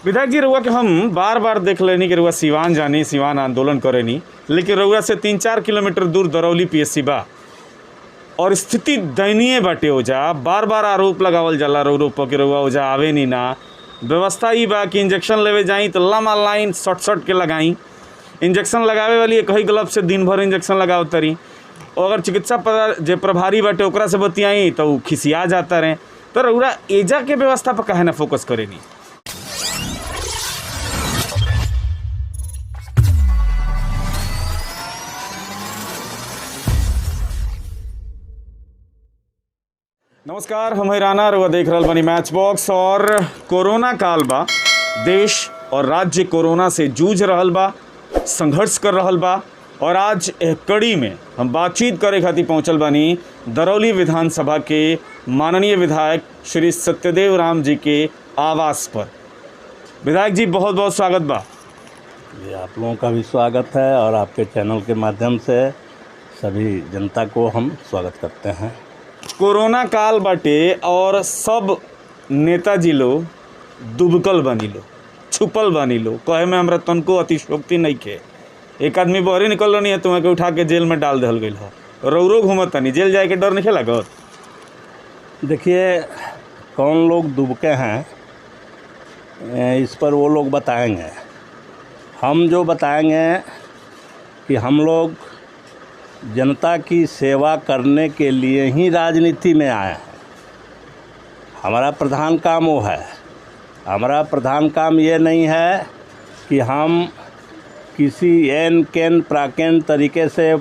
विधायक जी, रउआ के हम बार बार देख लेनी कि रउआ सिवान जानी, सिवान आंदोलन करेनी, लेकिन रउआ से 3-4 किलोमीटर दूर दरौली पीएससी बा और स्थिति दयनीय बाटे। ओजा बार बार आरोप लगावल जाला रउआ पर कि रउआ ओजा आवे नी ना। व्यवस्था ई बा कि इंजेक्शन लेवे जाई तो लम्बा लाइन सट के लगाई। इंजेक्शन लगावे वाली एक ही ग्लव से दिन भर इंजेक्शन लगाव तरी। और अगर चिकित्सा जे प्रभारी बाटे ओकरा से बतियाई तो उ खिसिया जाता रहे। तो रउआ एजा के व्यवस्था पर काहे ना फोकस करेनी? नमस्कार, हम राना रउआ देख रहल बानी मैच बॉक्स। और कोरोना काल बा, देश और राज्य कोरोना से जूझ रहल बा, संघर्ष कर रहल बा। और आज एक कड़ी में हम बातचीत करे खातिर पहुंचल बानी दरौली विधानसभा के माननीय विधायक श्री सत्यदेव राम जी के आवास पर। विधायक जी, बहुत बहुत स्वागत बा। जी, आप लोगों का भी स्वागत है और आपके चैनल के माध्यम से सभी जनता को हम स्वागत करते हैं। कोरोना काल बाटे और सब नेताजी लोग दुबकल बनी लो, छुपल बनी लो। कहे में हमरा तनको अतिशोक्ति नहीं खे। एक आदमी बहरे निकल रही है, तुम्हें के उठा के जेल में डाल दिल गई हो। रौरो घूमत तनी, जेल जाए के डर नहीं लागत? देखिए, कौन लोग दुबके हैं इस पर वो लोग बताएंगे। हम जो बताएंगे कि हम लोग जनता की सेवा करने के लिए ही राजनीति में आए हैं। हमारा प्रधान काम वो है। हमारा प्रधान काम ये नहीं है कि हम किसी एन केन प्राकेन तरीके से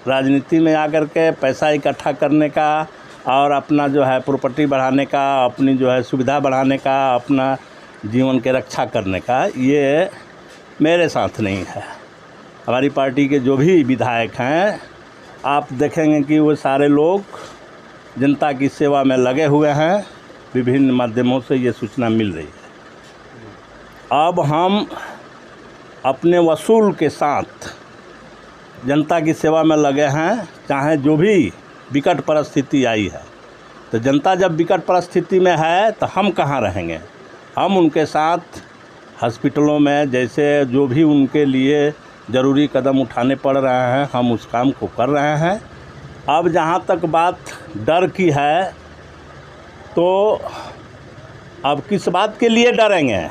राजनीति में आकर के पैसा इकट्ठा करने का और अपना जो है प्रॉपर्टी बढ़ाने का, अपनी जो है सुविधा बढ़ाने का, अपना जीवन के रक्षा करने का, ये मेरे साथ नहीं है। हमारी पार्टी के जो भी विधायक हैं, आप देखेंगे कि वो सारे लोग जनता की सेवा में लगे हुए हैं। विभिन्न माध्यमों से ये सूचना मिल रही है। अब हम अपने वसूल के साथ जनता की सेवा में लगे हैं, चाहे जो भी विकट परिस्थिति आई है। तो जनता जब विकट परिस्थिति में है तो हम कहाँ रहेंगे? हम उनके साथ हॉस्पिटलों में जैसे जो भी उनके लिए ज़रूरी कदम उठाने पड़ रहे हैं, हम उस काम को कर रहे हैं। अब जहाँ तक बात डर की है, तो अब किस बात के लिए डरेंगे?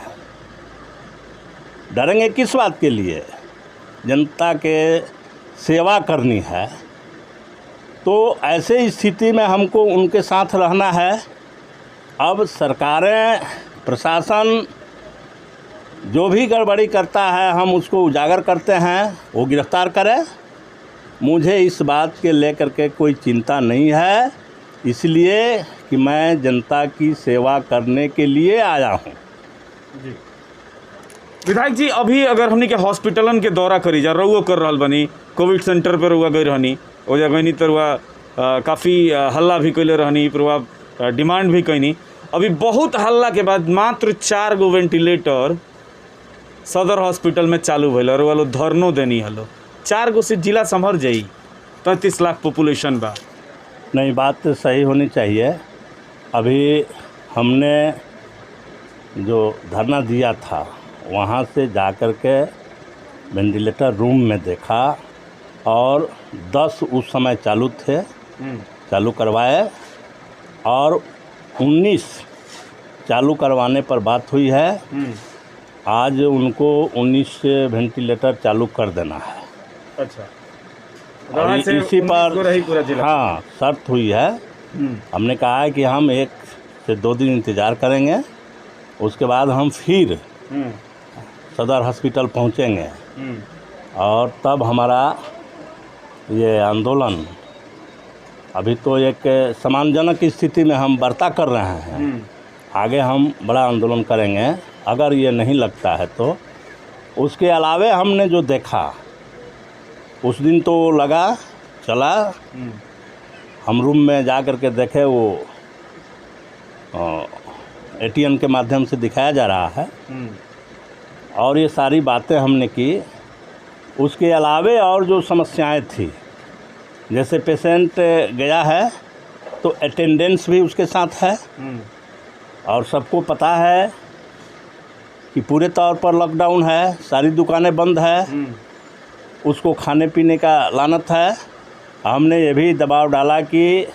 डरेंगे किस बात के लिए? जनता के सेवा करनी है, तो ऐसे स्थिति में हमको उनके साथ रहना है। अब सरकारें, प्रशासन जो भी गड़बड़ी करता है, हम उसको उजागर करते हैं, वो गिरफ्तार करें। मुझे इस बात के लेकर के कोई चिंता नहीं है, इसलिए कि मैं जनता की सेवा करने के लिए आया हूँ। जी विधायक जी, अभी अगर हमने के हॉस्पिटलन के दौरा करी जा, रउआ कर रहल बनी, कोविड सेंटर पर रउआ गई रहनी, ओ जगह नहीं तो रउआ काफ़ी हल्ला भी कैले रहनी, रउआ डिमांड भी कैनी। अभी बहुत हल्ला के बाद मात्र 4 गो वेंटिलेटर सदर हॉस्पिटल में चालू भइल और वो धरनो देनी हलो। 4 गो से जिला संभर जाई, 35 लाख पॉपुलेशन बा। नहीं, बात तो सही होनी चाहिए। अभी हमने जो धरना दिया था, वहाँ से जाकर के वेंटिलेटर रूम में देखा और 10 उस समय चालू थे, चालू करवाए और 19 चालू करवाने पर बात हुई है। आज उनको 19 वेंटिलेटर चालू कर देना है। अच्छा, और इसी पर हाँ शर्त हुई है। हमने कहा है कि हम 1 से 2 दिन इंतज़ार करेंगे, उसके बाद हम फिर सदर हॉस्पिटल पहुंचेंगे और तब हमारा ये आंदोलन, अभी तो एक सम्मानजनक स्थिति में हम बर्ता कर रहे हैं, आगे हम बड़ा आंदोलन करेंगे अगर ये नहीं लगता है तो। उसके अलावे हमने जो देखा उस दिन तो लगा चला, हम रूम में जा कर के देखे, वो एटीएम के माध्यम से दिखाया जा रहा है और ये सारी बातें हमने की। उसके अलावे और जो समस्याएं थी, जैसे पेशेंट गया है तो अटेंडेंस भी उसके साथ है और सबको पता है कि पूरे तौर पर लॉकडाउन है, सारी दुकानें बंद है, उसको खाने पीने का लानत है। हमने ये भी दबाव डाला कि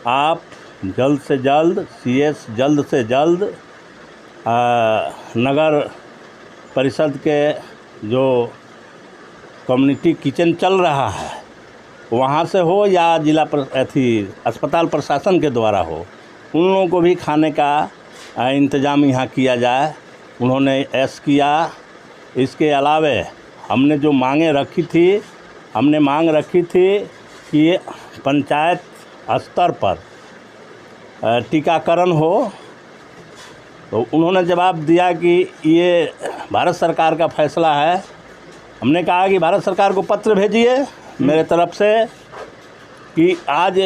आप जल्द से जल्द सीएस जल्द से जल्द नगर परिषद के जो कम्युनिटी किचन चल रहा है वहाँ से हो या जिला अस्पताल प्रशासन के द्वारा हो, उन लोगों को भी खाने का इंतज़ाम यहाँ किया जाए। उन्होंने ऐसा किया। इसके अलावे हमने जो मांग रखी थी कि पंचायत स्तर पर टीकाकरण हो, तो उन्होंने जवाब दिया कि ये भारत सरकार का फैसला है। हमने कहा कि भारत सरकार को पत्र भेजिए मेरे तरफ से कि आज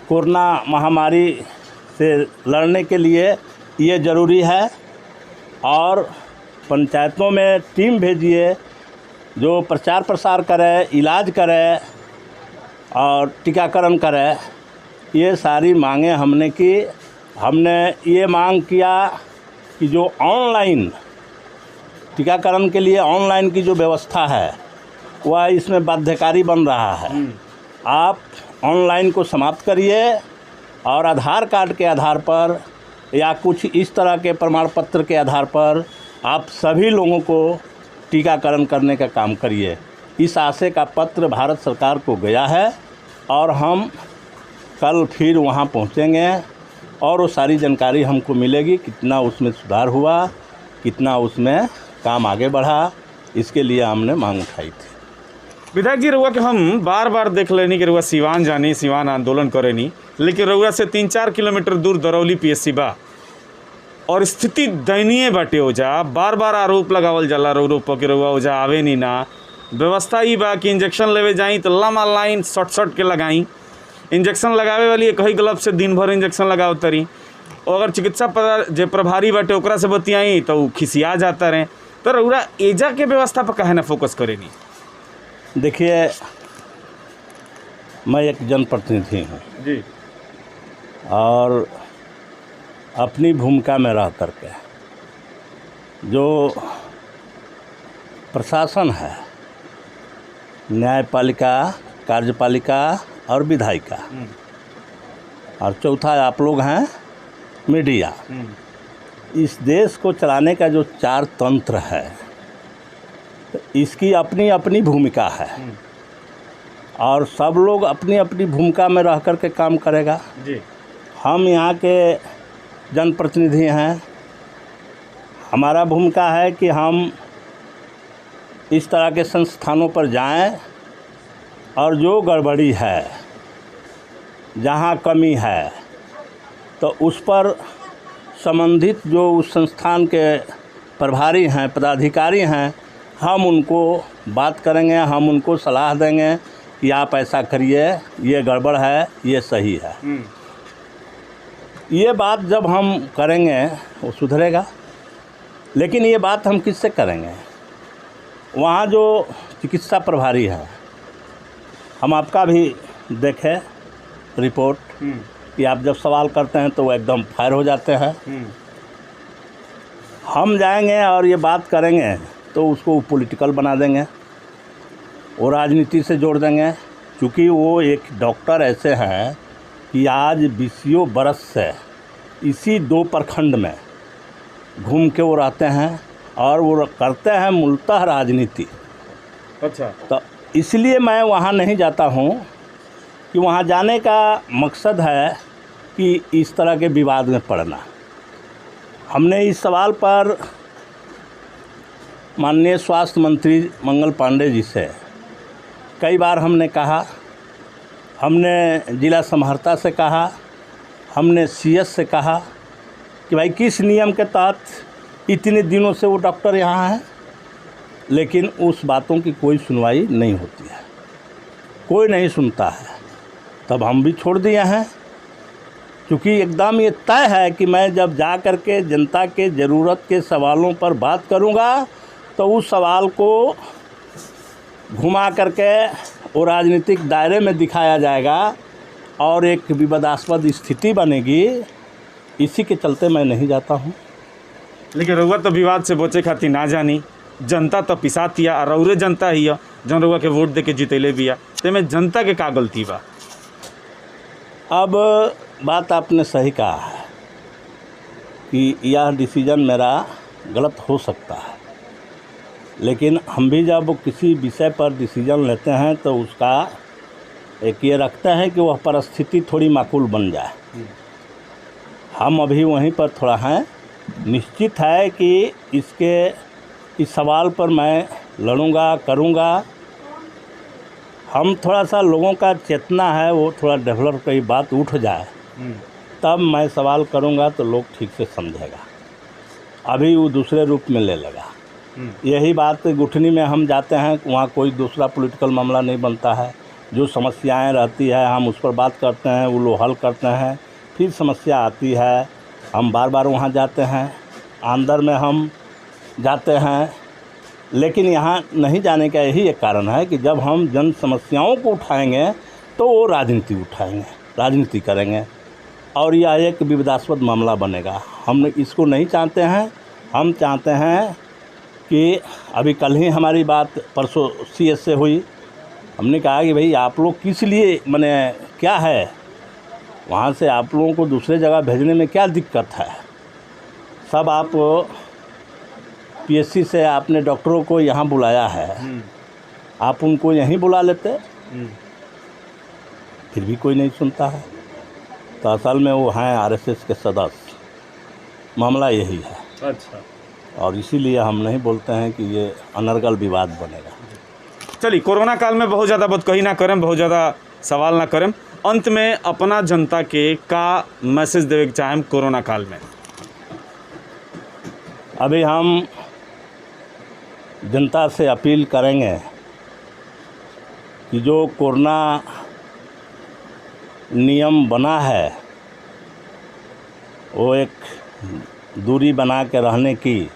कोरोना महामारी से लड़ने के लिए ये ज़रूरी है, और पंचायतों में टीम भेजिए जो प्रचार प्रसार करे, इलाज करे और टीकाकरण करे। ये सारी मांगें हमने की। हमने ये मांग किया कि जो ऑनलाइन टीकाकरण के लिए ऑनलाइन की जो व्यवस्था है वह इसमें बाध्यकारी बन रहा है। आप ऑनलाइन को समाप्त करिए और आधार कार्ड के आधार पर या कुछ इस तरह के प्रमाण पत्र के आधार पर आप सभी लोगों को टीकाकरण करने का काम करिए। इस आशय का पत्र भारत सरकार को गया है और हम कल फिर वहां पहुंचेंगे और वो सारी जानकारी हमको मिलेगी, कितना उसमें सुधार हुआ, कितना उसमें काम आगे बढ़ा। इसके लिए हमने मांग उठाई थी। विधायक जी, रउआ के हम बार बार देख लेनी कि रउआ सिवान जानी, सिवान आंदोलन करेनी, लेकिन रउआ से 3-4 किलोमीटर दूर दरौली पीएससी बा और स्थिति दयनीय बाटे। ओजा बार बार आरोप लगावल जाला रउआ पर कि रउआ ओजा आवे नी ना। व्यवस्था ही बा कि इंजेक्शन लेवे जाई तो लम्बा लाइन शॉर्ट के लगाई। इंजेक्शन लगावे वाली एक ही ग्लव से दिन भर इंजेक्शन लगाव तरी, और अगर चिकित्सा जे प्रभारी बाटे ओकरा से बतियाई तो वो खिसिया जाता रहे। तो रउआ एजा के व्यवस्था पर काहे ना फोकस करेनी? देखिए, मैं एक जनप्रतिनिधि हूँ जी, और अपनी भूमिका में रह करके जो प्रशासन है, न्यायपालिका, कार्यपालिका और विधायिका, और चौथा आप लोग हैं मीडिया, इस देश को चलाने का जो 4 तंत्र है, इसकी अपनी अपनी भूमिका है और सब लोग अपनी अपनी भूमिका में रह कर के काम करेगा। जी, हम यहाँ के जनप्रतिनिधि हैं। हमारा भूमिका है कि हम इस तरह के संस्थानों पर जाएं और जो गड़बड़ी है, जहाँ कमी है, तो उस पर संबंधित जो उस संस्थान के प्रभारी हैं, पदाधिकारी हैं, हम उनको बात करेंगे, हम उनको सलाह देंगे कि आप ऐसा करिए, ये गड़बड़ है, ये सही है। ये बात जब हम करेंगे वो सुधरेगा। लेकिन ये बात हम किससे करेंगे? वहाँ जो चिकित्सा प्रभारी है, हम आपका भी देखें रिपोर्ट कि आप जब सवाल करते हैं तो वो एकदम फायर हो जाते हैं। हम जाएंगे और ये बात करेंगे तो उसको पॉलिटिकल बना देंगे, वो राजनीति से जोड़ देंगे। क्योंकि वो एक डॉक्टर ऐसे हैं कि आज 20 बरस से इसी 2 प्रखंड में घूम के वो रहते हैं और वो करते हैं मूलतः राजनीति। अच्छा, तो इसलिए मैं वहाँ नहीं जाता हूँ कि वहाँ जाने का मकसद है कि इस तरह के विवाद में पड़ना। हमने इस सवाल पर माननीय स्वास्थ्य मंत्री मंगल पांडे जी से कई बार हमने कहा, हमने जिला समाहर्ता से कहा, हमने सीएस से कहा कि भाई किस नियम के तहत इतने दिनों से वो डॉक्टर यहाँ हैं, लेकिन उस बातों की कोई सुनवाई नहीं होती है, कोई नहीं सुनता है। तब हम भी छोड़ दिए हैं, क्योंकि एकदम ये तय है कि मैं जब जा कर के जनता के ज़रूरत के सवालों पर बात करूँगा तो उस सवाल को घुमा करके वो राजनीतिक दायरे में दिखाया जाएगा और एक विवादास्पद स्थिति बनेगी। इसी के चलते मैं नहीं जाता हूँ। लेकिन रउआ तो विवाद से बचे खातिर ना जानी, जनता तो पिसातिया और रउरे जनता ही है जौन रउआ के वोट दे के जितैले बिया, तेमें जनता के का गलती बा? अब बात आपने सही कहा है कि यह डिसीजन मेरा गलत हो सकता है, लेकिन हम भी जब किसी विषय पर डिसीजन लेते हैं तो उसका एक ये रखते हैं कि वह परिस्थिति थोड़ी माकूल बन जाए। हम अभी वहीं पर थोड़ा हैं। निश्चित है कि इस सवाल पर मैं लड़ूंगा, करूंगा। हम थोड़ा सा लोगों का चेतना है वो थोड़ा डेवलप कई बात उठ जाए तब मैं सवाल करूंगा तो लोग ठीक से समझेगा। अभी वो दूसरे रूप में ले लेगा। यही बात गुठनी में हम जाते हैं, वहाँ कोई दूसरा पॉलिटिकल मामला नहीं बनता है। जो समस्याएं रहती है हम उस पर बात करते हैं, वो लोग हल करते हैं। फिर समस्या आती है, हम बार बार वहाँ जाते हैं, अंदर में हम जाते हैं। लेकिन यहाँ नहीं जाने का यही एक कारण है कि जब हम जन समस्याओं को उठाएंगे तो वो राजनीति उठाएंगे, राजनीति करेंगे और यह एक विवादास्पद मामला बनेगा। हम इसको नहीं चाहते हैं। हम चाहते हैं कि अभी कल ही हमारी बात परसों CS से हुई। हमने कहा कि भाई आप लोग किस लिए, माने क्या है वहाँ से आप लोगों को दूसरे जगह भेजने में क्या दिक्कत है? सब आप PSC से आपने डॉक्टरों को यहाँ बुलाया है, आप उनको यहीं बुला लेते, फिर भी कोई नहीं सुनता है। तो असल में वो हैं RSS के सदस्य। मामला यही है। अच्छा, और इसीलिए हम नहीं बोलते हैं कि ये अनर्गल विवाद बनेगा। चलिए, कोरोना काल में बहुत ज़्यादा बदकही ना करें, बहुत ज़्यादा सवाल ना करें। अंत में अपना जनता के का मैसेज देवे के चाहें कोरोना काल में? अभी हम जनता से अपील करेंगे कि जो कोरोना नियम बना है वो एक दूरी बना के रहने की,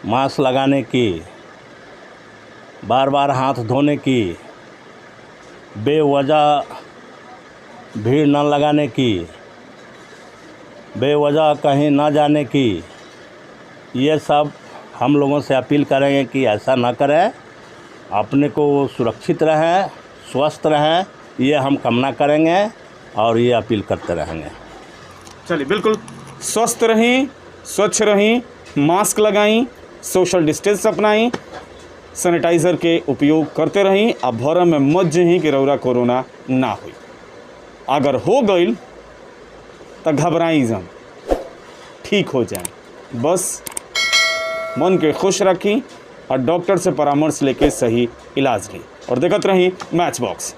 मास्क लगाने की, बार बार हाथ धोने की, बेवजह भीड़ न लगाने की, बेवजह कहीं न जाने की, ये सब हम लोगों से अपील करेंगे कि ऐसा ना करें। अपने को सुरक्षित रहें, स्वस्थ रहें, ये हम कामना करेंगे और ये अपील करते रहेंगे। चलिए, बिल्कुल स्वस्थ रहें, स्वच्छ रहें, मास्क लगाएं, सोशल डिस्टेंस अपनाएं, सैनिटाइज़र के उपयोग करते रहें। अब भरम में मत जहीं कि रौरा कोरोना ना हुई। अगर हो गई तो घबराई जन, ठीक हो जाए। बस मन के खुश रखें और डॉक्टर से परामर्श लेके सही इलाज लें। और देखते रहिए मैच बॉक्स।